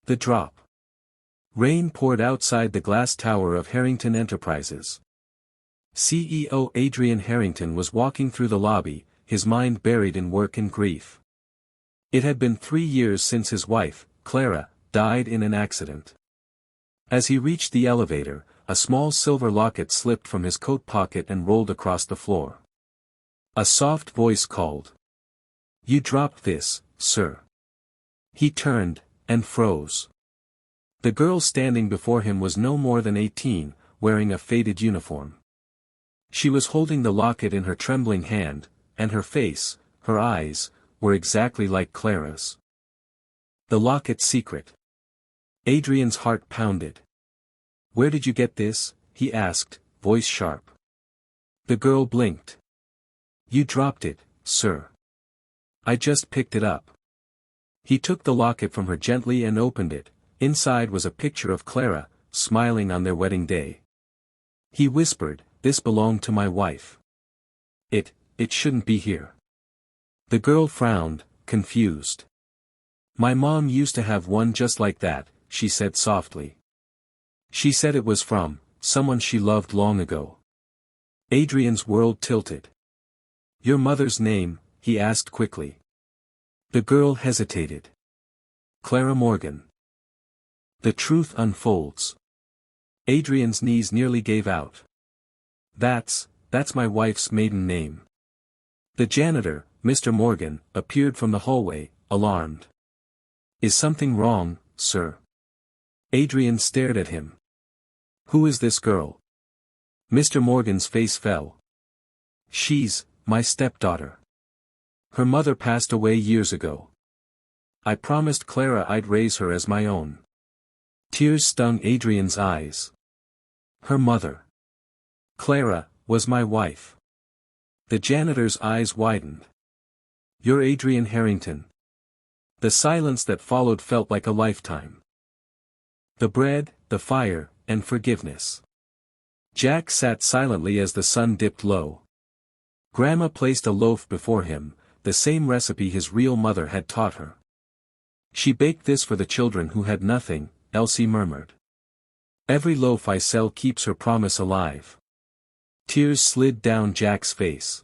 The drop. Rain poured outside the glass tower of Harrington Enterprises. CEO Adrian Harrington was walking through the lobby, his mind buried in work and grief. It had been 3 years since his wife, Clara, died in an accident. As he reached the elevator, a small silver locket slipped from his coat pocket and rolled across the floor. A soft voice called. "You dropped this, sir." He turned, and froze. The girl standing before him was no more than 18, wearing a faded uniform. She was holding the locket in her trembling hand, and her face, her eyes, were exactly like Clara's. The locket's secret. Adrian's heart pounded. "Where did you get this?" he asked, voice sharp. The girl blinked. "You dropped it, sir." "I just picked it up." He took the locket from her gently and opened it. Inside was a picture of Clara, smiling on their wedding day. He whispered, "This belonged to my wife. It shouldn't be here." The girl frowned, confused. "My mom used to have one just like that," she said softly. "She said it was from someone she loved long ago." Adrian's world tilted. "Your mother's name?" he asked quickly. The girl hesitated. "Clara Morgan." The truth unfolds. Adrian's knees nearly gave out. That's my wife's maiden name." The janitor, Mr. Morgan, appeared from the hallway, alarmed. "Is something wrong, sir?" Adrian stared at him. "Who is this girl?" Mr. Morgan's face fell. "She's my stepdaughter. Her mother passed away years ago. I promised Clara I'd raise her as my own." Tears stung Adrian's eyes. "Her mother. Clara, was my wife." The janitor's eyes widened. "You're Adrian Harrington." The silence that followed felt like a lifetime. The bread, the fire, and forgiveness. Jack sat silently as the sun dipped low. Grandma placed a loaf before him, the same recipe his real mother had taught her. "She baked this for the children who had nothing," Elsie murmured. "Every loaf I sell keeps her promise alive." Tears slid down Jack's face.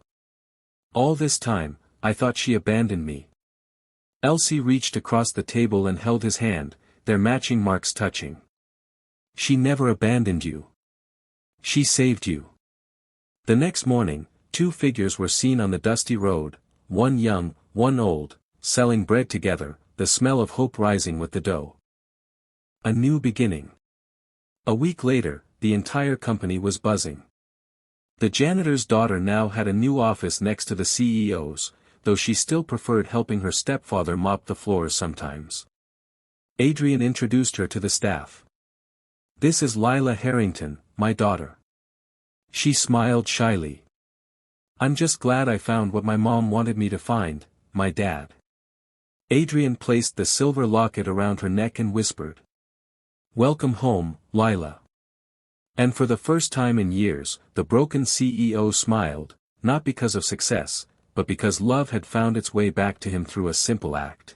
"All this time, I thought she abandoned me." Elsie reached across the table and held his hand, their matching marks touching. "She never abandoned you. She saved you." The next morning, 2 figures were seen on the dusty road, one young, one old, selling bread together, the smell of hope rising with the dough. A new beginning. A week later, the entire company was buzzing. The janitor's daughter now had a new office next to the CEO's, though she still preferred helping her stepfather mop the floors sometimes. Adrian introduced her to the staff. "This is Lila Harrington, my daughter." She smiled shyly. "I'm just glad I found what my mom wanted me to find, my dad." Adrian placed the silver locket around her neck and whispered. "Welcome home, Lila." And for the first time in years, the broken CEO smiled, not because of success, but because love had found its way back to him through a simple act.